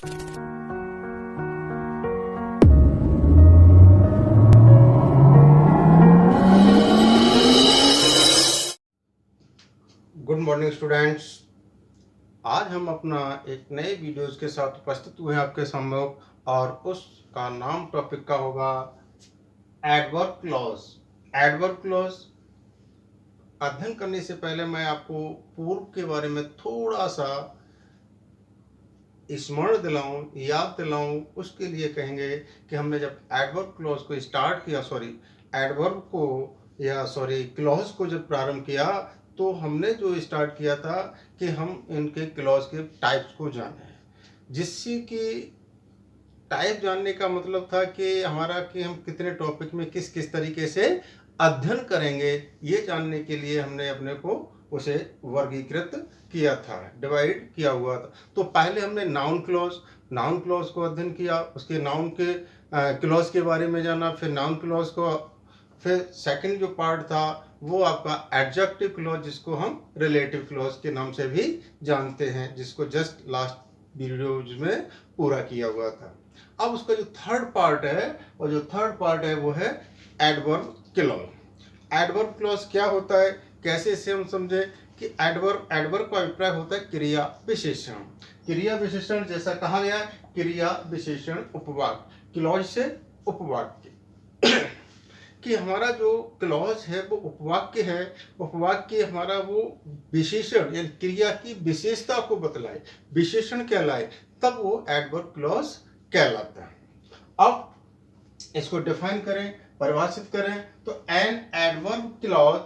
Good morning students. आज हम अपना एक नए वीडियोस के साथ उपस्थित हुए हैं आपके सामने, और उसका नाम टॉपिक का होगा एडवर्ब क्लॉज। एडवर्ब क्लॉज अध्ययन करने से पहले मैं आपको पूर्व के बारे में थोड़ा सा स्मरण दिलाऊं, याद दिलाऊं। उसके लिए कहेंगे कि हमने जब एडवर्ब क्लॉज को स्टार्ट किया, एडवर्ब को क्लॉज को जब प्रारंभ किया, तो हमने जो स्टार्ट किया था कि हम इनके क्लॉज के टाइप्स को जाने, जिससे कि टाइप जानने का मतलब था कि हमारा कि हम कितने टॉपिक में किस किस तरीके से अध्ययन करेंगे, ये जानने के लिए हमने अपने को उसे वर्गीकृत किया था, डिवाइड किया हुआ था। तो पहले हमने नाउन क्लॉज को अध्ययन किया, उसके नाउन के क्लॉज के बारे में जाना, फिर नाउन क्लॉज को, फिर सेकंड जो पार्ट था वो आपका एडजेक्टिव क्लॉज, जिसको हम रिलेटिव क्लॉज के नाम से भी जानते हैं, जिसको जस्ट लास्ट वीडियोज में पूरा किया हुआ था। अब उसका जो थर्ड पार्ट है वो है एडवर्ब क्लॉज। एडवर्ब क्लॉज क्या होता है, कैसे इसे हम समझे कि एडवर्ब का अभिप्राय होता है क्रिया विशेषण। क्रिया विशेषण जैसा कहा गया, क्रिया विशेषण उपवाक्य, क्लॉज से उपवाक्य कि हमारा जो क्लॉज है वो उपवाक्य है। उपवाक्य हमारा वो विशेषण यानी क्रिया की विशेषता को बतलाए, विशेषण कहलाए, तब वो एडवर्ब क्लॉज कहलाता है। अब इसको डिफाइन करें, परिभाषित करें, तो an adverb clause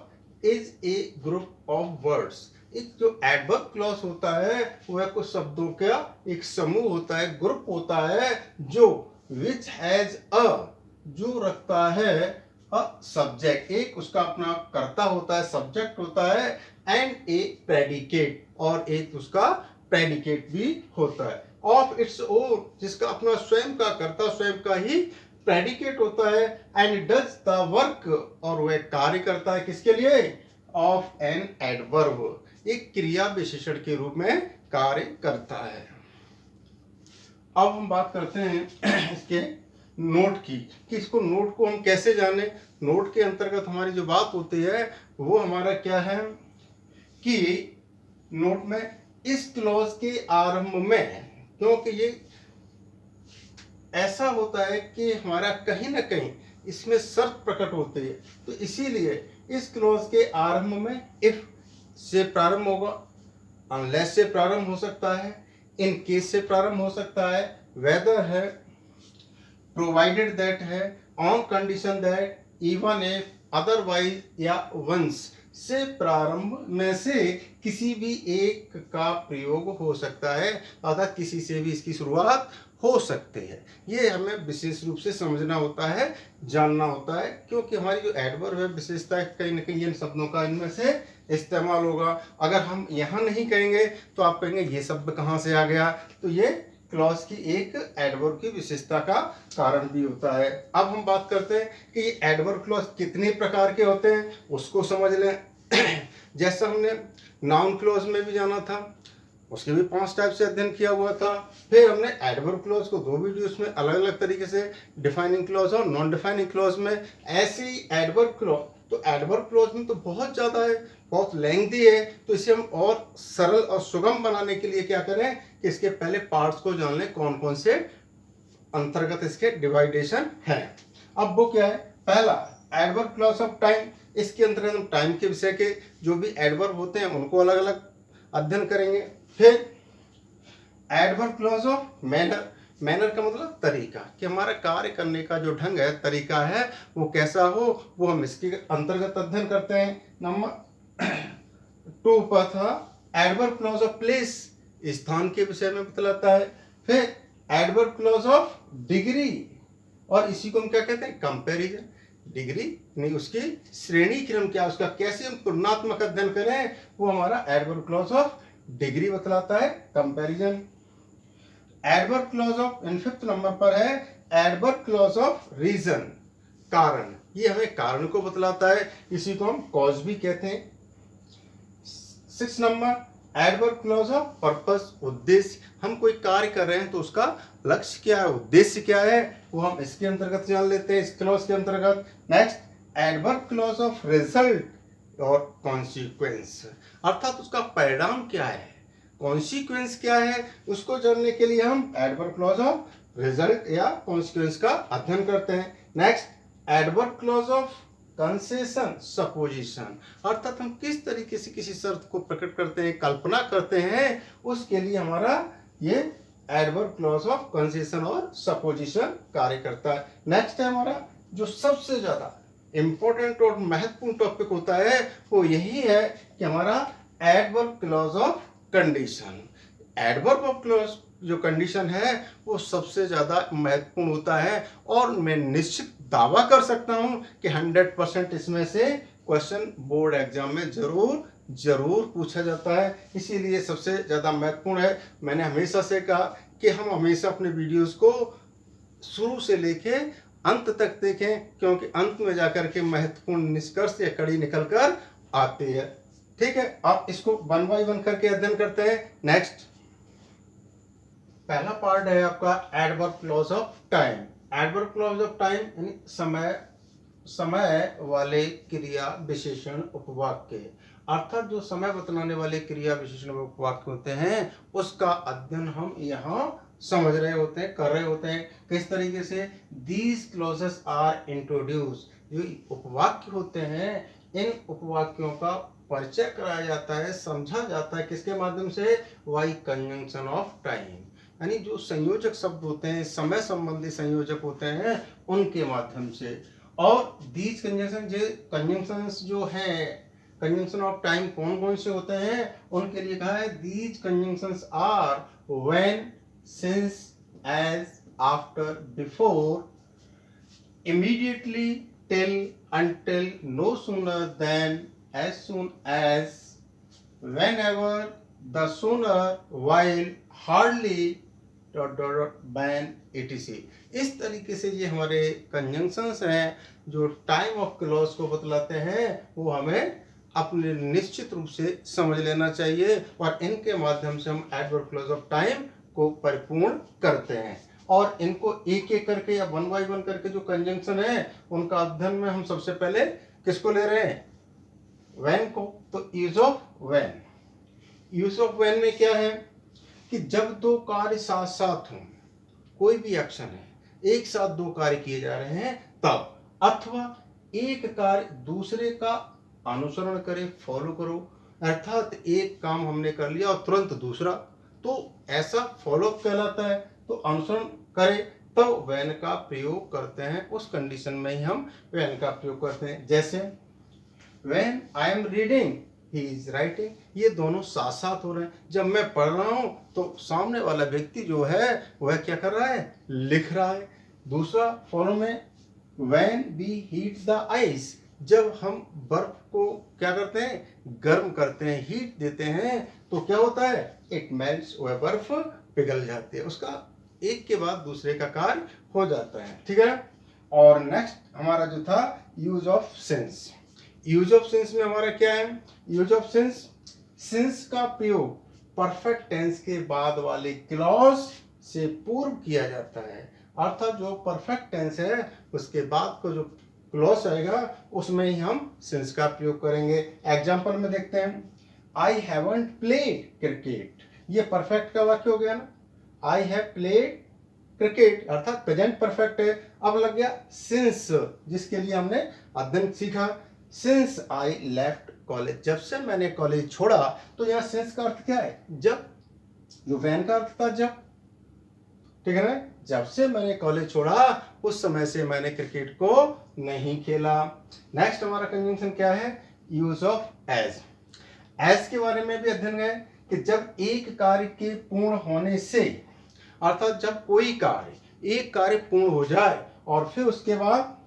is a group of words. एक जो एडवर्ब क्लॉज होता है वह कुछ शब्दों का एक समूह होता है, ग्रुप होता है, जो विच हैज अ, जो रखता है सब्जेक्ट, एक उसका अपना कर्ता होता है, सब्जेक्ट होता है, एंड ए प्रेडिकेट, और एक उसका प्रेडिकेट भी होता है, ऑफ इट्स ओन, जिसका अपना स्वयं का कर्ता, स्वयं का ही प्रेडिकेट होता है, एंड डज द वर्क, और वह कार्य करता है किसके लिए, ऑफ एन एडवर्ब, एक क्रिया विशेषण के रूप में कार्य करता है। अब हम बात करते हैं इसके नोट की, कि इसको नोट को हम कैसे जाने। नोट के अंतर्गत हमारी जो बात होती है वो हमारा क्या है कि नोट में इस क्लॉज के आरंभ में, क्योंकि ये ऐसा होता है कि हमारा कहीं ना कहीं इसमें शर्त प्रकट होती है, तो इसीलिए इस क्लॉज के आरंभ में इफ से प्रारंभ होगा, अनलेस से प्रारंभ हो सकता है, इन केस से प्रारंभ हो सकता है, वेदर है, प्रोवाइडेड दैट है, on condition that, even if, otherwise या वंस से प्रारंभ में से किसी भी एक का प्रयोग हो सकता है, अर्थात किसी से भी इसकी शुरुआत हो सकती है। ये हमें विशेष रूप से समझना होता है, जानना होता है, क्योंकि हमारी जो एडवर्ब है विशेषता है, कहीं ना कहीं इन शब्दों का इनमें से इस्तेमाल होगा। अगर हम यहाँ नहीं कहेंगे तो आप कहेंगे ये शब्द कहाँ से आ गया, तो ये क्लॉज की एक एडवर्ब की विशेषता का कारण भी होता है। अब हम बात करते हैं कि ये एडवर्ब क्लॉज कितने प्रकार के होते हैं, उसको समझ लें। जैसा हमने नाउन क्लॉज में भी जाना था, उसके भी 5 टाइप से अध्ययन किया हुआ था। फिर हमने एडवर्ब क्लॉज को 2 वीडियोस में अलग अलग तरीके से, डिफाइनिंग क्लॉज और नॉन डिफाइनिंग क्लॉज में, ऐसे ही एडवर्ब क्लॉज, तो एडवर्ब क्लॉज में तो बहुत ज़्यादा है, बहुत लेंथी है, तो इसे हम और सरल और सुगम बनाने के लिए क्या करें कि इसके पहले पार्ट्स को जान लें, कौन कौन से अंतर्गत इसके डिवाइडेशन है। अब वो क्या है, पहला एडवर्ब क्लॉज ऑफ टाइम, इसके अंतर्गत हम टाइम के विषय के जो भी एडवर्ब होते हैं उनको अलग अलग अध्ययन करेंगे। फिर adverb clause of manner, manner का मतलब तरीका, कि हमारा कार्य करने का जो ढंग है, तरीका है, वो कैसा हो, वो हम इसके अंतर्गत अध्ययन करते हैं। नंबर 2 पर था एडवर्ब क्लॉज ऑफ प्लेस, स्थान के विषय में बतलाता है। फिर एडवर्ब क्लॉज ऑफ डिग्री, और इसी को हम क्या कहते हैं, कंपैरिजन, डिग्री नहीं, उसकी श्रेणी क्रम क्या, उसका कैसे हम तुलनात्मक अध्ययन करें, वो हमारा एडवर्ब क्लॉज ऑफ डिग्री बतलाता है, comparison. Adverb clause of, in 5th number पर है एडवर्ब क्लॉज ऑफ रीजन, कारण, ये हमें कारण को बतलाता है, इसी को हम कॉज भी कहते हैं। 6 number adverb clause of purpose, उद्देश्य। हम कोई कार्य कर रहे हैं तो उसका लक्ष्य क्या है, उद्देश्य क्या है, वो हम इसके अंतर्गत जान लेते हैं, इस क्लॉज के अंतर्गत। Next adverb clause of result और कॉन्सिक्वेंस, अर्थात उसका परिणाम क्या है, कॉन्सिक्वेंस क्या है, उसको जानने के लिए हम एडवर्ब क्लॉज ऑफ रिजल्ट या कॉन्सिक्वेंस का अध्ययन करते हैं। Next adverb clause of concession supposition, अर्थात हम किस तरीके से किसी शर्त को प्रकट करते हैं, कल्पना करते हैं, उसके लिए हमारा ये एडवर्ब क्लॉज ऑफ कंसेशन और सपोजिशन कार्य करता है। नेक्स्ट है हमारा जो सबसे ज्यादा इंपॉर्टेंट और महत्वपूर्ण टॉपिक होता है वो यही है कि हमारा adverb clause of condition. Adverb of clause जो कंडीशन है वो सबसे ज्यादा महत्वपूर्ण होता है और मैं निश्चित दावा कर सकता हूं कि 100% इसमें से क्वेश्चन बोर्ड एग्जाम में जरूर पूछा जाता है, इसीलिए सबसे ज्यादा महत्वपूर्ण है। मैंने हमेशा से कहा कि हम हमेशा अपने वीडियोस को शुरू से लेके अंत तक देखें, क्योंकि अंत में जाकर के महत्वपूर्ण निष्कर्ष या कड़ी निकल कर आती है। ठीक है, आप इसको 1 बाय 1 करके अध्ययन करते हैं। नेक्स्ट पहला पार्ट है आपका adverb clause of time. Adverb clause of time यानी समय वाले क्रिया विशेषण उपवाक्य, अर्थात जो समय बतलाने वाले क्रिया विशेषण उपवाक्य होते हैं उसका अध्ययन हम यहाँ समझ रहे होते हैं, कर रहे होते हैं। किस तरीके से दीज क्लॉजेस आर इंट्रोड्यूस, जो उपवाक्य होते हैं इन उपवाक्यों का परिचय कराया जाता है, समझा जाता है, किसके माध्यम से, बाय कंजंक्शन ऑफ टाइम, यानी जो संयोजक शब्द होते हैं, समय संबंधी संयोजक होते हैं, उनके माध्यम से। और दीज कंजंक्शंस जो हैं, कंजंक्शन ऑफ टाइम कौन कौन से होते हैं, उनके लिए कहा है these conjunctions are when, since, as, after, before, immediately, till, until, no sooner than, as soon as, whenever, the sooner, while, hardly, when, etc। इस तरीके से ये हमारे कंजंक्शंस हैं जो टाइम ऑफ क्लॉज को बतलाते हैं, वो हमें अपने निश्चित रूप से समझ लेना चाहिए और इनके माध्यम से हम एडवर्ब क्लॉज ऑफ टाइम को परिपूर्ण करते हैं। और इनको एक एक करके या 1 बाय 1 करके जो कंजंक्शन है उनका अध्ययन में हम सबसे पहले किसको ले रहे हैं, व्हेन को। तो use of when, use of when में क्या है कि जब दो कार्य साथ साथ हों, कोई भी एक्शन है, एक साथ दो कार्य किए जा रहे हैं तब, अथवा एक कार्य दूसरे का अनुसरण करे, फॉलो करो, अर्थात एक काम हमने कर लिया और तुरंत दूसरा, तो ऐसा फॉलो कहलाता है। तो अनुसरण करे तो व्हेन का प्रयोग करते हैं, उस कंडीशन में ही हम व्हेन का प्रयोग करते हैं। जैसे when I am reading he is writing, ये दोनों साथ साथ हो रहे हैं। जब मैं पढ़ रहा हूं तो सामने वाला व्यक्ति जो है वह क्या कर रहा है, लिख रहा है। दूसरा फॉलो में when we heat the ice, जब हम बर्फ को क्या करते हैं, गर्म करते हैं, हीट देते हैं, तो क्या होता है, इट मेल्ट्स, वह बर्फ पिघल जाती है, उसका एक के बाद दूसरे का कार्य हो जाता है। ठीक है। और नेक्स्ट हमारा जो था use of since. Use of since में हमारा क्या है, यूज ऑफ सिंस, सिंस का प्रयोग परफेक्ट टेंस के बाद वाले क्लॉज से पूर्व किया जाता है, अर्थात जो परफेक्ट टेंस है उसके बाद को जो क्लॉज आएगा उसमें ही हम सिंस का प्रयोग करेंगे। एग्जाम्पल में देखते हैं, आई हैवंट प्लेड क्रिकेट, ये परफेक्ट का वाक्य हो गया ना, आई हैव प्लेड क्रिकेट अर्थात प्रेजेंट परफेक्ट है। अब लग गया सिंस, जिसके लिए हमने अध्ययन सीखा, सिंस आई लेफ्ट कॉलेज, जब से मैंने कॉलेज छोड़ा। तो यहाँ सिंस का अर्थ क्या है, जब, जो व्हेन का अर्थ था जब, ठीक है ना, जब से मैंने कॉलेज छोड़ा उस समय से मैंने क्रिकेट को नहीं खेला। नेक्स्ट हमारा कंजंक्शन क्या है, यूज ऑफ एज। एज के बारे में भी अध्ययन है कि जब एक कार्य के पूर्ण होने से, अर्थात जब कोई कार्य, एक कार्य पूर्ण हो जाए और फिर उसके बाद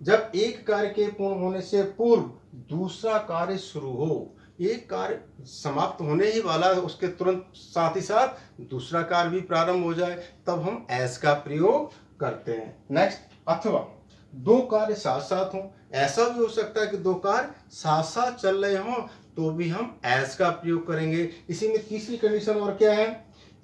जब एक कार्य के पूर्ण होने से पूर्व दूसरा कार्य शुरू हो, एक कार्य समाप्त होने ही वाला है उसके तुरंत साथ ही साथ दूसरा कार्य भी प्रारंभ हो जाए, तब हम एज का प्रयोग करते हैं। नेक्स्ट, अथवा दो कार्य साथ साथ हों, ऐसा भी हो सकता है कि दो कार्य साथ साथ चल रहे हों तो भी हम एज का प्रयोग करेंगे। इसी में तीसरी कंडीशन और क्या है,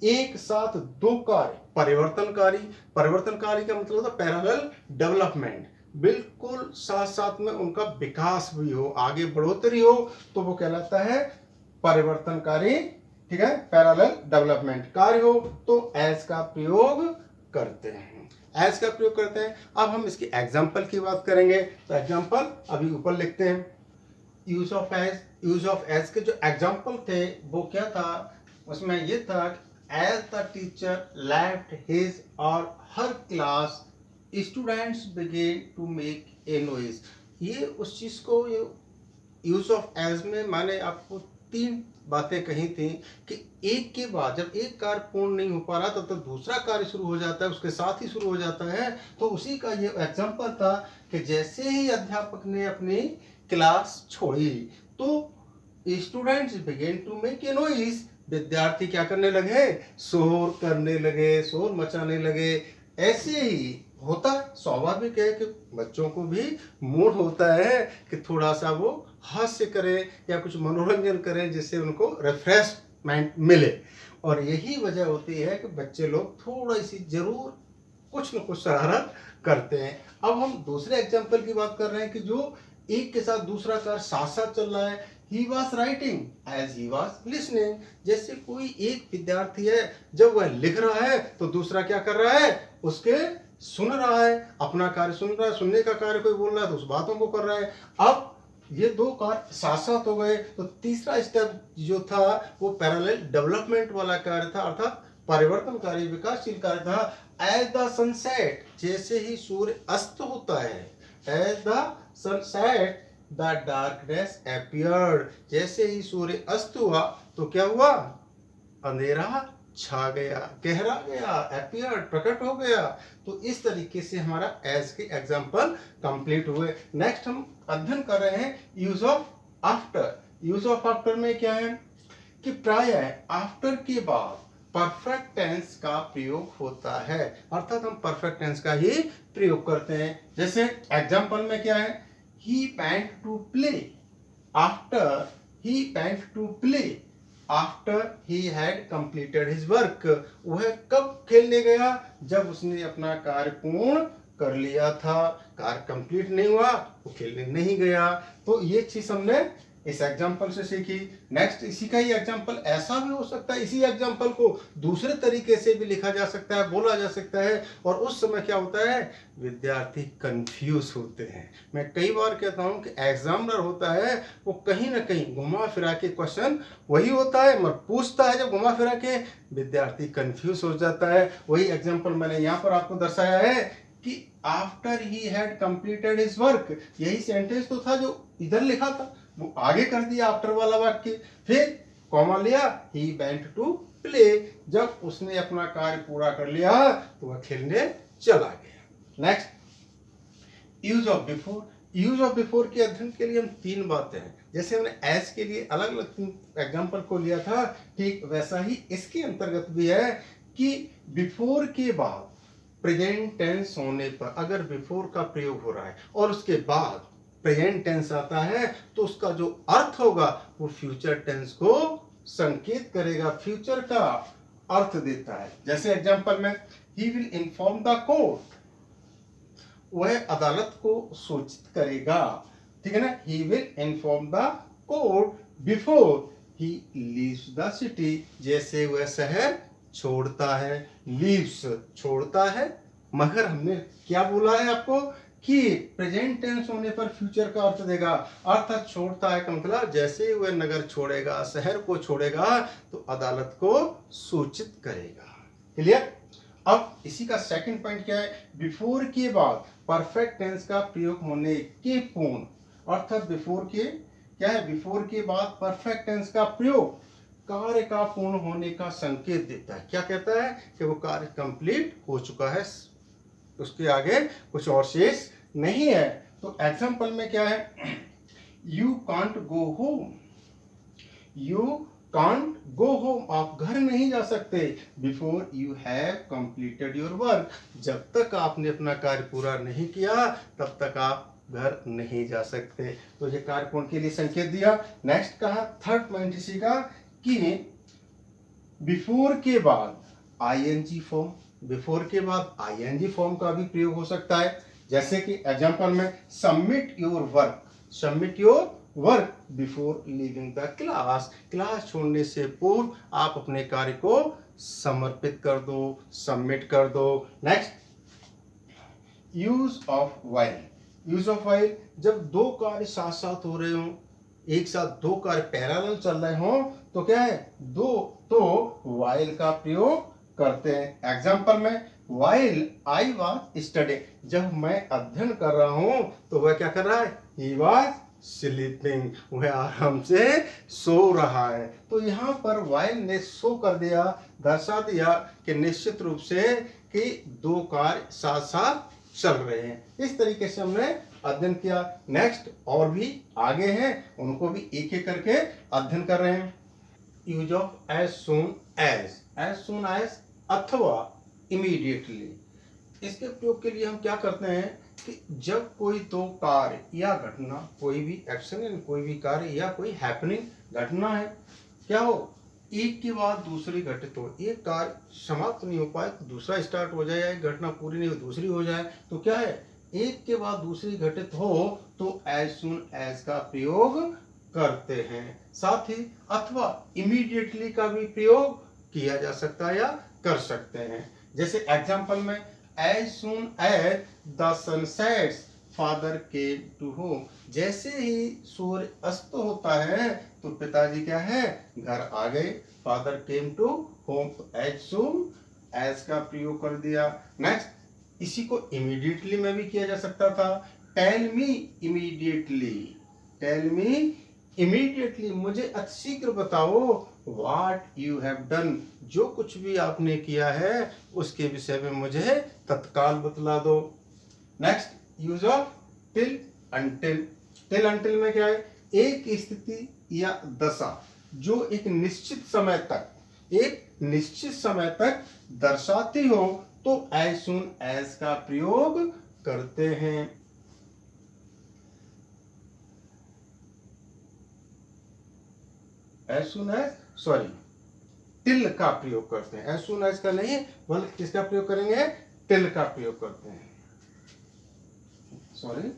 एक साथ दो कार्य परिवर्तनकारी, परिवर्तनकारी का मतलब होता है पैरेलल डेवलपमेंट, बिल्कुल साथ साथ में उनका विकास भी हो, आगे बढ़ोतरी हो, तो वो कहलाता है परिवर्तनकारी। ठीक है, पैरेलल डेवलपमेंट कार्य हो तो एज का प्रयोग करते हैं, एज का प्रयोग करते हैं। अब हम इसकी एग्जाम्पल की बात करेंगे, तो एग्जाम्पल अभी ऊपर लिखते हैं। Use of as, use of as के जो एग्जाम्पल थे वो क्या था, उसमें ये था as the teacher left his or her class students began to make a noise. ये उस चीज को यूज ऑफ एज में मैंने आपको तीन बातें कही थी कि एक के बाद जब एक कार्य पूर्ण नहीं हो पा रहा तब तक दूसरा कार्य शुरू हो जाता है, उसके साथ ही शुरू हो जाता है। तो उसी का ये एग्जांपल था कि जैसे ही अध्यापक ने अपनी क्लास छोड़ी तो students began to make a noise, विद्यार्थी क्या करने लगे, शोर करने लगे, शोर मचाने लगे। ऐसे ही होता है, स्वाभाविक है कि बच्चों को भी मूड होता है कि थोड़ा सा वो हास्य करें या कुछ मनोरंजन करें जिससे उनको रिफ्रेशमेंट मिले। और यही वजह होती है कि बच्चे लोग थोड़ी सी जरूर कुछ न कुछ शरारत करते हैं। अब हम दूसरे एग्जाम्पल की बात कर रहे हैं कि जो एक के साथ दूसरा कार्य साथ साथ चल रहा है। He was writing as he was listening। जैसे कोई एक विद्यार्थी है, जब वह लिख रहा है तो दूसरा क्या कर रहा है, उसके सुन रहा है, अपना कार्य सुन रहा है, सुनने का कार्य कोई बोल रहा है तो उस बातों को कर रहा है। अब ये दो कार्य साथ साथ हो गए तो तीसरा स्टेप जो था वो पैरेलल डेवलपमेंट वाला कार्य था, अर्थात परिवर्तनकारी विकासशील कार्य था। एज द सनसेट, जैसे ही सूर्य अस्त होता है, as the sunset the darkness appeared, जैसे ही सूर्य अस्त हुआ तो क्या हुआ, अंधेरा छा गया, गहरा गया, अपीयर्ड प्रकट हो गया। तो इस तरीके से हमारा एज के एग्जाम्पल कंप्लीट हुए। नेक्स्ट हम अध्ययन कर रहे हैं use of after. Use of after में क्या है कि प्राय आफ्टर के बाद परफेक्ट टेंस का प्रयोग होता है, अर्थात हम परफेक्ट टेंस का ही प्रयोग करते हैं। जैसे एग्जाम्पल में क्या है, he went to play after he went to play after he had completed his work। वह कब खेलने गया, जब उसने अपना कार्य पूर्ण कर लिया था। कार्य कंप्लीट नहीं हुआ वो खेलने नहीं गया। तो ये चीज हमने इस एग्जाम्पल से सीखी। नेक्स्ट इसी का ही एग्जाम्पल ऐसा भी हो सकता है, इसी एग्जाम्पल को दूसरे तरीके से भी लिखा जा सकता है, बोला जा सकता है, और उस समय क्या होता है, विद्यार्थी कंफ्यूज होते हैं। मैं कई बार कहता हूं कि एग्जामिनर होता है वो कहीं ना कहीं घुमा फिरा के क्वेश्चन वही होता है मगर पूछता है, जब घुमा फिरा के विद्यार्थी कंफ्यूज हो जाता है। वही एग्जाम्पल मैंने यहाँ पर आपको दर्शाया है कि after he had completed his work, यही सेंटेंस तो था जो इधर लिखा था, वो आगे कर दिया आफ्टर वाला वाक्य, फिर कॉमा लिया, ही वेंट टू प्ले, जब उसने अपना कार्य पूरा कर लिया तो वह खेलने चला गया। Next use of before. Use of before के अध्ययन के लिए हम तीन बातें हैं, जैसे हमने एज के लिए अलग अलग एग्जाम्पल को लिया था, ठीक वैसा ही इसके अंतर्गत भी है कि बिफोर के बाद प्रेजेंट टेंस होने पर अगर बिफोर का प्रयोग हो रहा है और उसके बाद प्रेजेंट टेंस आता है तो उसका जो अर्थ होगा वो फ्यूचर टेंस को संकेत करेगा, फ्यूचर का अर्थ देता है। जैसे एग्जांपल में he will inform the court, वह अदालत को सूचित करेगा, ठीक है ना। He will inform the court before he leaves the city, जैसे वह शहर छोड़ता है, लीव्स छोड़ता है। मगर हमने क्या बोला है आपको कि प्रेजेंट टेंस होने पर फ्यूचर का अर्थ देगा, अर्थात छोड़ता है का मतलब जैसे ही वह नगर छोड़ेगा, शहर को छोड़ेगा तो अदालत को सूचित करेगा। क्लियर। अब इसी का सेकंड पॉइंट क्या है, बिफोर के बाद परफेक्ट टेंस का प्रयोग होने के पूर्ण, अर्थात बिफोर के क्या है, बिफोर के बाद परफेक्ट टेंस का प्रयोग कार्य का पूर्ण होने का संकेत देता है। क्या कहता है कि वो कार्य कंप्लीट हो चुका है, उसके आगे कुछ और शेष नहीं है। तो एग्जांपल में क्या है, you can't go home, you can't go home, आप घर नहीं जा सकते, before you have completed your work, जब तक आपने अपना कार्य पूरा नहीं किया तब तक आप घर नहीं जा सकते। तो ये कार्य कौन के लिए संकेत दिया। नेक्स्ट कहा थर्ड पॉइंट इसी का कि बिफोर के बाद आईएनजी फॉर्म, बिफोर के बाद आईएनजी फॉर्म का भी प्रयोग हो सकता है। जैसे कि एग्जांपल में submit your work, submit your work before leaving the class, class छोड़ने से पूर्व आप अपने कार्य को समर्पित कर दो, सबमिट कर दो। Next use of while, use of while जब दो कार्य साथ साथ हो रहे हो, एक साथ दो कार्य पैरेलल चल रहे हो तो क्या है दो, तो वाइल का प्रयोग करते हैं। एग्जांपल में वाइल आई वाज स्टडी, जब मैं अध्ययन कर रहा हूं तो वह क्या कर रहा है, ही वाज स्लीपिंग, वह आराम से सो रहा है। तो यहाँ पर वाइल ने शो कर दिया, दर्शा दिया कि निश्चित रूप से कि दो कार्य साथ साथ चल रहे हैं। इस तरीके से हमने अध्ययन किया। नेक्स्ट और भी आगे हैं, उनको भी एक एक करके अध्ययन कर रहे हैं। Use of as soon as अथवा इमीडिएटली, इसके प्रयोग के लिए हम क्या करते हैं कि जब कोई दो कार्य या घटना, कोई भी एक्शन यानी कोई भी कार्य या कोई हैपनिंग घटना है, क्या हो एक के बाद दूसरी घटित हो, एक कार्य समाप्त नहीं हो पाए तो दूसरा स्टार्ट हो जाए, या एक घटना पूरी नहीं हो दूसरी हो जाए, तो क्या है एक के बाद दूसरी घटित हो तो एज सून एज का प्रयोग करते हैं। साथ ही अथवा इमीडिएटली का भी प्रयोग किया जा सकता है या कर सकते हैं। जैसे एग्जांपल में as soon as the sun sets father came to home, जैसे ही सूर्य अस्त होता है तो पिताजी क्या है घर आ गए, फादर केम टू होम, तो एज सून एज का प्रयोग कर दिया। नेक्स्ट इसी को इमीडिएटली में भी किया जा सकता था। Tell me immediately, tell me immediately, मुझे अतिशीघ्र बताओ। व्हाट यू हैव डन, जो कुछ भी आपने किया है उसके विषय में मुझे तत्काल बतला दो। Next use of till until, till until में क्या है एक स्थिति या दशा जो एक निश्चित समय तक, एक निश्चित समय तक दर्शाती हो तो एज सून एज का प्रयोग करते हैं। As soon as sorry till का प्रयोग करते हैं, एज सून एज का नहीं बल्कि किसका प्रयोग करेंगे, टिल का प्रयोग करते हैं, सॉरी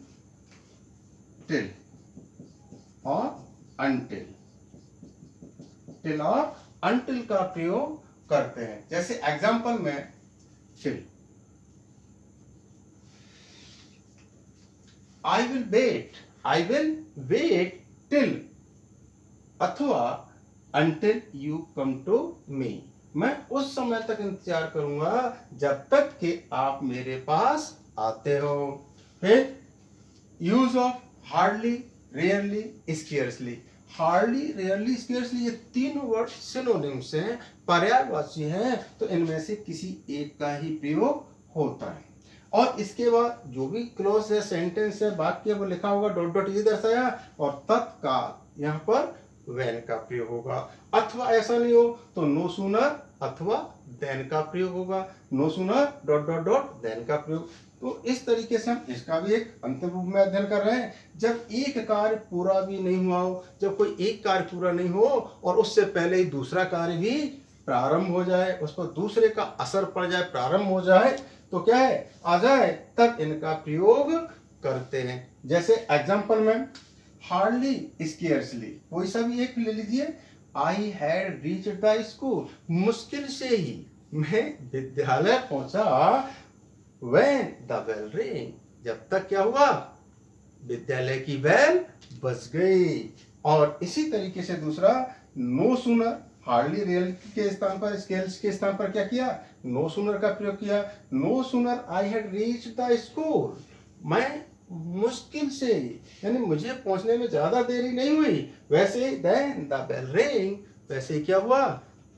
टिल और अनटिल, टिल और अनटिल का प्रयोग करते हैं। जैसे एग्जांपल में till, I will wait till अथवा until you come to me, मैं उस समय तक इंतजार करूंगा जब तक कि आप मेरे पास आते हो। फिर use of hardly, rarely, scarcely, hardly, rarely, scarcely, ये तीनों वर्ड सिनोनिम्स हैं, पर्यायवाची हैं, तो इनमें से किसी एक का ही प्रयोग होता है। और इसके बाद जो भी क्लोज है, सेंटेंस है, वाक्य वो लिखा होगा, डॉट डॉट ये दर्शाया, और तत्काल यहाँ पर व्हेन का प्रयोग होगा। अथवा ऐसा नहीं हो तो नो सूनर अथवा देन का प्रयोग होगा, no sooner dot dot dot then का प्रयोग। तो इस तरीके से हम इसका भी एक अंतिम रूप में अध्ययन कर रहे हैं। जब एक कार्य पूरा भी नहीं हुआ हो, जब कोई एक कार्य पूरा नहीं हो और उससे पहले ही दूसरा कार्य भी प्रारंभ हो जाए, उस पर दूसरे का असर पड़ जाए, प्रारंभ हो जाए, तो क्या है आ जाए, तब इनका प्रयोग करते हैं। जैसे एग्जांपल में हार्डली, स्केर्सली, कोई सा भी एक ले लीजिए। आई हैड रीच द स्कूल, मुश्किल से ही मैं विद्यालय पहुंचा। व्हेन द बेल रिंग, जब तक क्या हुआ विद्यालय की बेल बज गई। और इसी तरीके से दूसरा नो सूनर, हार्डली, रियल के स्थान पर, स्केल्स के स्थान पर क्या किया, नो सूनर का प्रयोग किया। No sooner I had reach the school, मैं मुश्किल से यानी मुझे पहुंचने में ज्यादा देरी नहीं हुई, वैसे ही देन द बेल रिंग, वैसे ही क्या हुआ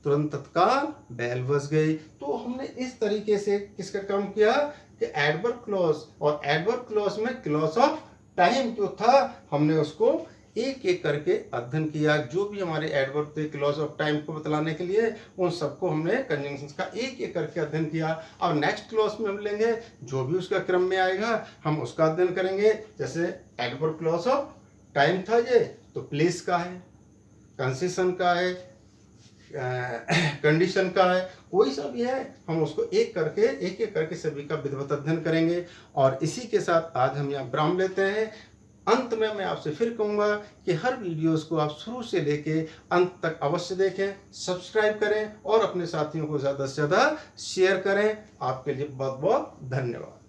तुरंत तत्काल बेल बज गई। तो हमने इस तरीके से किसका काम किया कि एडवर्ब क्लॉज, और एडवर्ब क्लॉज में क्लॉज ऑफ टाइम जो था हमने उसको एक एक करके अध्ययन किया। जो भी हमारे एडवर्ब थे क्लॉज ऑफ टाइम को बतलाने के लिए, उन सबको हमने कंजंक्शंस का एक एक करके अध्ययन किया। अब नेक्स्ट क्लॉज में हम लेंगे, जो भी उसका क्रम में आएगा हम उसका अध्ययन करेंगे। जैसे एडवर्ब क्लॉज ऑफ टाइम था ये, तो प्लेस का है, कंसेशन का है, कंडीशन का है, कोई सा भी है, हम उसको एक एक करके सभी का विधिवत अध्ययन करेंगे। और इसी के साथ आज हम यहाँ विराम लेते हैं। अंत में मैं आपसे फिर कहूँगा कि हर वीडियोस को आप शुरू से लेके अंत तक अवश्य देखें, सब्सक्राइब करें और अपने साथियों को ज़्यादा से ज़्यादा शेयर करें। आपके लिए बहुत बहुत धन्यवाद।